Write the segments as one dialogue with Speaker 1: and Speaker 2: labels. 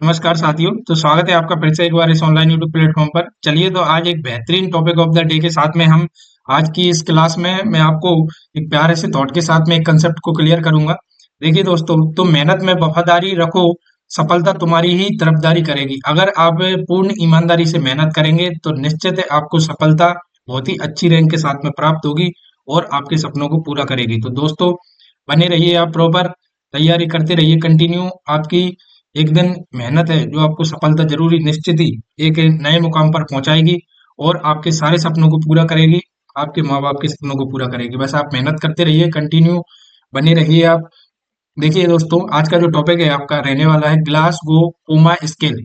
Speaker 1: नमस्कार साथियों। तो स्वागत है आपका फिर से एक बार इस ऑनलाइन यूट्यूब प्लेटफॉर्म पर। चलिए तो आज एक बेहतरीन टॉपिक ऑफ द डे के साथ में हम आज की इस क्लास में मैं आपको एक प्यारे से थॉट के साथ में एक कंसेप्ट को क्लियर करूंगा। देखिए दोस्तों, तो मेहनत में वफादारी रखो, सफलता तुम्हारी ही तरफदारी करेगी। अगर आप पूर्ण ईमानदारी से मेहनत करेंगे तो निश्चित है आपको सफलता बहुत ही अच्छी रैंक के साथ में प्राप्त होगी और आपके सपनों को पूरा करेगी। तो दोस्तों, बने रहिए, आप प्रॉपर तैयारी करते रहिए कंटिन्यू। आपकी एक दिन मेहनत है जो आपको सफलता जरूरी निश्चित ही एक नए मुकाम पर पहुंचाएगी और आपके सारे सपनों को पूरा करेगी, आपके माँ बाप के सपनों को पूरा करेगी। बस आप मेहनत करते रहिए, कंटिन्यू बने रहिए आप। देखिए दोस्तों, आज का जो टॉपिक है आपका रहने वाला है ग्लास गो कोमा स्केल।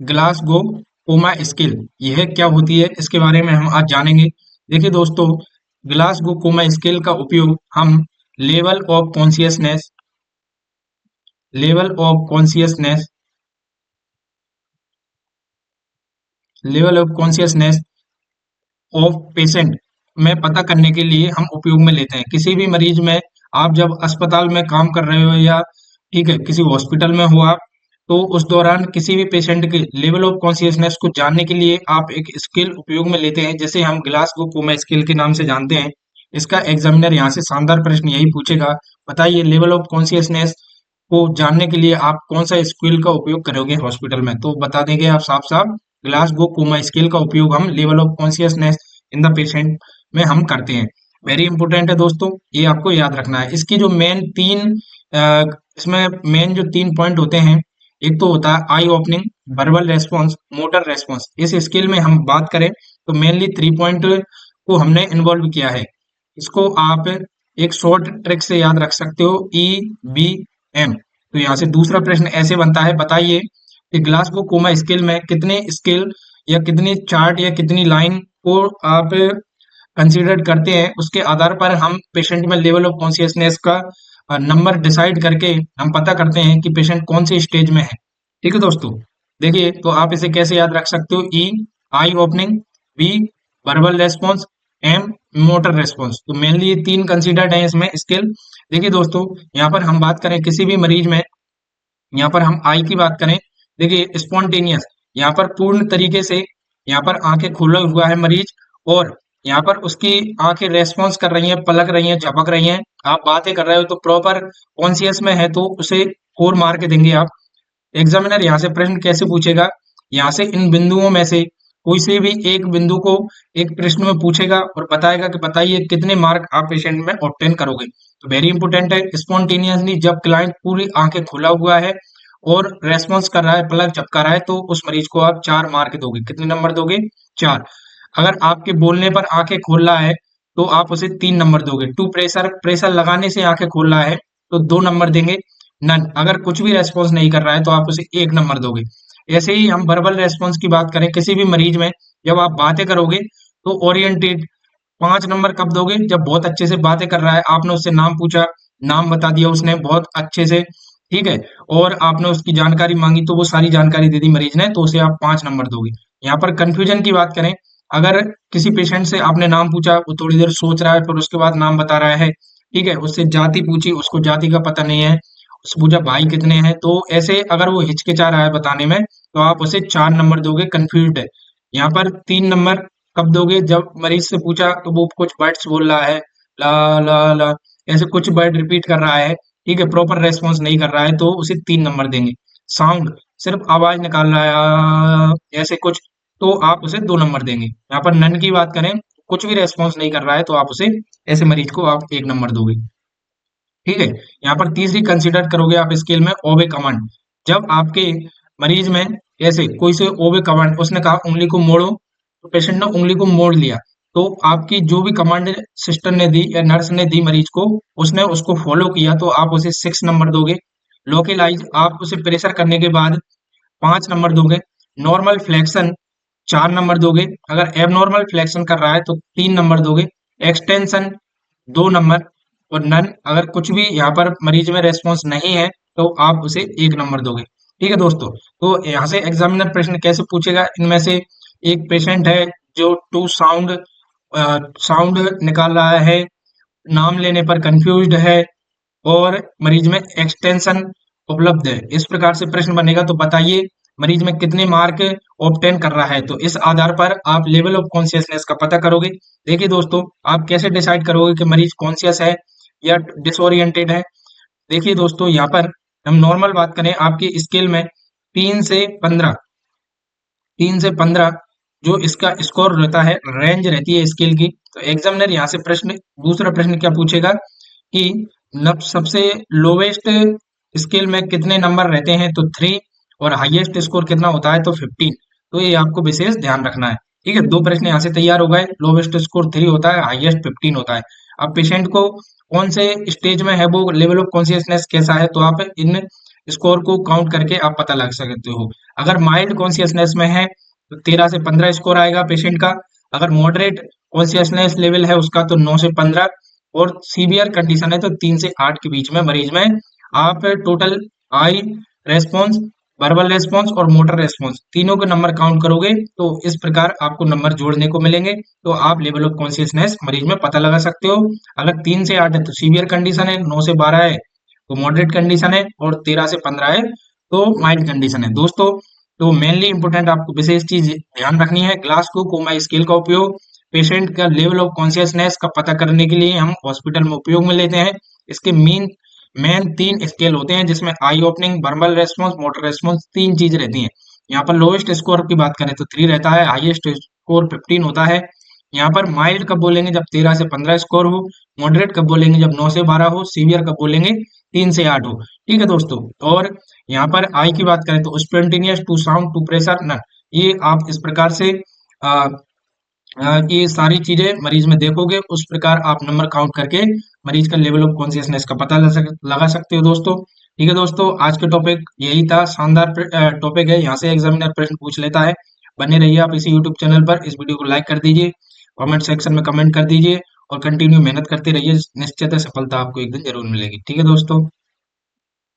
Speaker 1: ग्लास गो कोमा स्केल यह क्या होती है, इसके बारे में हम आज जानेंगे। देखिए दोस्तों, ग्लास गो कोमा स्केल का उपयोग हम level of consciousness level of consciousness level of consciousness of patient में पता करने के लिए हम उपयोग में लेते हैं। किसी भी मरीज में, आप जब अस्पताल में काम कर रहे हो या ठीक है किसी हॉस्पिटल में हो आप, तो उस दौरान किसी भी पेशेंट के लेवल ऑफ कॉन्शियसनेस को जानने के लिए आप एक स्केल उपयोग में लेते हैं, जैसे हम ग्लासगो कोमा स्केल के नाम से जानते हैं। इसका एग्जामिनर यहाँ से शानदार प्रश्न यही पूछेगा, बताइए लेवल ऑफ कॉन्शियसनेस को जानने के लिए आप कौन सा स्केल का उपयोग करोगे हॉस्पिटल में। तो बता देंगे आप साफ साफ, ग्लासगो कोमा स्केल का उपयोग हम level of consciousness in the patient में हम करते हैं। वेरी इंपॉर्टेंट है दोस्तों, ये आपको याद रखना है। इसकी जो मेन तीन इसमें मेन जो तीन पॉइंट होते हैं, एक तो होता है eye opening, verbal response, motor response. इस स्केल में हम बात करें तो मेनली 3 पॉइंट को हमने इन्वॉल्व किया है। इसको आप एक शॉर्ट ट्रिक से याद रख सकते हो, EBM। तो यहाँ से दूसरा प्रश्न ऐसे बनता है, बताइए कि ग्लासगो कोमा स्केल में कितने स्केल या कितनी चार्ट या कितनी लाइन को आप कंसीडर करते हैं, उसके आधार पर हम पेशेंट में लेवल ऑफ कॉन्शियसनेस का नंबर डिसाइड करके हम पता करते हैं कि पेशेंट कौन से स्टेज में है। ठीक है दोस्तों, देखिए तो आप इसे कैसे याद रख सकते हो, E eye opening, B verbal response, M motor response. तो मेनली ये तीन कंसीडर्ड है इसमें स्किल। देखिए दोस्तों, यहाँ पर हम बात करें किसी भी मरीज में, यहाँ पर हम आई की बात करें, देखिए स्पॉन्टेनियस, यहाँ पर पूर्ण तरीके से यहाँ पर आंखें खोला हुआ है मरीज और यहाँ पर उसकी आंखें रेस्पॉन्स कर रही हैं, पलक रही हैं, झपक रही हैं, आप बातें कर रहे हो तो प्रॉपर कॉन्शियस में है, तो उसे 4 मार्क देंगे आप। एग्जामिनर यहाँ से प्रश्न कैसे पूछेगा, यहाँ से इन बिंदुओं में से कोई से भी एक बिंदु को एक प्रश्न में पूछेगा और बताएगा कि बताइए कितने मार्क आप पेशेंट में ऑब्टेन करोगे। तो वेरी इंपॉर्टेंट है, स्पॉन्टेनियसली जब क्लाइंट पूरी आंखें खुला हुआ है और रेस्पॉन्स कर रहा है, पलक झपका रहा है, तो उस मरीज को आप 4 मार्क दोगे। कितने नंबर दोगे? 4। अगर आपके बोलने पर आंखें खोल रहा है तो आप उसे 3 नंबर दोगे। टू प्रेशर, प्रेशर लगाने से आंखें खोल रहा है तो 2 नंबर देंगे। नन, अगर कुछ भी रेस्पॉन्स नहीं कर रहा है तो आप उसे 1 नंबर दोगे। ऐसे ही हम वर्बल रेस्पॉन्स की बात करें, किसी भी मरीज में जब आप बातें करोगे तो ओरिएंटेड 5 नंबर कब दोगे? जब बहुत अच्छे से बातें कर रहा है, आपने उससे नाम पूछा, नाम बता दिया उसने बहुत अच्छे से, ठीक है, और आपने उसकी जानकारी मांगी तो वो सारी जानकारी दे दी मरीज ने, तो उसे आप 5 नंबर दोगे। यहाँ पर कंफ्यूजन की बात करें, अगर किसी पेशेंट से आपने नाम पूछा, वो थोड़ी देर सोच रहा है, फिर उसके बाद नाम बता रहा है, ठीक है, उससे जाति पूछी, उसको जाति का पता नहीं है, उससे पूछा भाई कितने हैं, तो ऐसे अगर वो हिचकिचा रहा है बताने में तो आप उसे 4 नंबर दोगे, कंफ्यूज्ड है। यहाँ पर 3 नंबर कब दोगे? जब मरीज से पूछा तो वो कुछ वर्ड्स बोल रहा है, ला ला ला, ऐसे कुछ वर्ड रिपीट कर रहा है, ठीक है, प्रॉपर रेस्पॉन्स नहीं कर रहा है, तो उसे 3 नंबर देंगे। साउंड, सिर्फ आवाज निकाल रहा है ऐसे कुछ, तो आप उसे 2 नंबर देंगे। यहाँ पर नन की बात करें, कुछ भी रेस्पॉन्स नहीं कर रहा है तो आप उसे, ऐसे मरीज को आप 1 नंबर दोगे। ठीक है, यहाँ पर तीसरी कंसिडर करोगे आप स्केल में ओबे कमांड। जब आपके मरीज में ऐसे कोई से ओबे कमांड, उसने कहा उंगली को मोड़ो, तो पेशेंट ने उंगली को मोड़ लिया, तो आपकी जो भी कमांड सिस्टर ने दी या नर्स ने दी मरीज को, उसने उसको फॉलो किया तो आप उसे 6 नंबर दोगे। लोकेलाइज, आप उसे प्रेशर करने के बाद 5 नंबर दोगे। नॉर्मल फ्लेक्शन 4 नंबर दोगे, अगर एबनॉर्मल फ्लेक्शन कर रहा है तो 3 नंबर दोगे। एक्सटेंशन 2 नंबर, और नन, अगर कुछ भी यहाँ पर मरीज में रेस्पॉन्स नहीं है तो आप उसे 1 नंबर दोगे। ठीक है दोस्तों, तो यहाँ से एग्जामिनर प्रश्न कैसे पूछेगा, इनमें से एक पेशेंट है जो टू साउंड साउंड निकाल रहा है, नाम लेने पर कंफ्यूज्ड है और मरीज में एक्सटेंशन उपलब्ध है। इस प्रकार से प्रश्न बनेगा तो बताइए मरीज में कितने मार्क ऑब्टेन कर रहा है। तो इस आधार पर आप लेवल ऑफ कॉन्शियसनेस का पता करोगे। देखिए दोस्तों, आप कैसे डिसाइड करोगे कि मरीज कॉन्शियस है या डिसोरिएंटेड है। देखिए दोस्तों, यहाँ पर हम नॉर्मल बात करें आपकी स्केल में 3 से 15, 3 से 15 जो इसका स्कोर रहता है, रेंज रहती है स्केल की। तो एग्जामिनर यहाँ से दूसरा प्रश्न क्या पूछेगा कि सबसे लोवेस्ट स्केल में कितने नंबर रहते हैं, तो 3, और हाईएस्ट स्कोर कितना होता है, तो 15। तो ये आपको विशेष ध्यान रखना है। ठीक है, दो प्रश्न यहाँ से तैयार हो गए। लोवेस्ट स्कोर 3 होता है, हाईएस्ट 15 होता है। अब पेशेंट को कौन से स्टेज में है, वो लेवल ऑफ कॉन्शियसनेस कैसा है, तो आप इन स्कोर को काउंट करके आप पता लगा सकते हो। अगर माइल्ड कॉन्शियसनेस में है तो 13 से 15 स्कोर आएगा पेशेंट का। अगर मॉडरेट कॉन्शियसनेस लेवल है उसका तो 9 से 15, और सीवियर कंडीशन है तो 3 से 8 के बीच में मरीज में आप total I response, verbal response और मोटर रेस्पॉन्स तीनों के नंबर काउंट करोगे तो इस प्रकार आपको नंबर जोड़ने को मिलेंगे। तो आप लेवल ऑफ कॉन्शियसनेस मरीज में पता लगा सकते हो। अगर 3 से 8 है तो सीवियर कंडीशन है, 9 से 12 है तो मॉडरेट कंडीशन है, और 13 से 15 है तो माइल्ड कंडीशन है दोस्तों। तो मेनली इंपोर्टेंट आपको विशेष चीज ध्यान रखनी है, ग्लासगो कोमा स्केल का उपयोग पेशेंट का लेवल ऑफ कॉन्शियसनेस का पता करने के लिए हम हॉस्पिटल में उपयोग में लेते हैं। इसके मेन 3 स्केल होते हैं जिसमें eye opening, verbal response, motor response 3 चीज रहती हैं। यहाँ पर लोवेस्ट स्कोर की बात करें तो 3 रहता है, हाईएस्ट स्कोर 15 होता है। यहाँ पर माइल्ड कब बोलेंगे, जब 13 से 15 स्कोर हो। मॉडरेट कब बोलेंगे, जब 9 से 12 हो। सीवियर कब बोलेंगे, 3 से 8 हो। ठीक है दोस्तों, और यहाँ पर आई की बात करें तो spontaneous, to sound, to pressure, none. ये आप इस प्रकार से आ, ये सारी चीजें मरीज में देखोगे, उस प्रकार आप नंबर काउंट करके मरीज का लेवल ऑफ कॉन्शियसनेस का पता लगा सकते हो दोस्तों। ठीक है दोस्तों, आज के टॉपिक यही था। शानदार टॉपिक है, यहाँ से एग्जामिनर प्रश्न पूछ लेता है। बने रहिए आप इसी यूट्यूब चैनल पर। इस वीडियो को लाइक कर दीजिए, कमेंट सेक्शन में कमेंट कर दीजिए, और कंटिन्यू मेहनत करते रहिए। निश्चित है सफलता आपको एक दिन जरूर मिलेगी। ठीक है दोस्तों।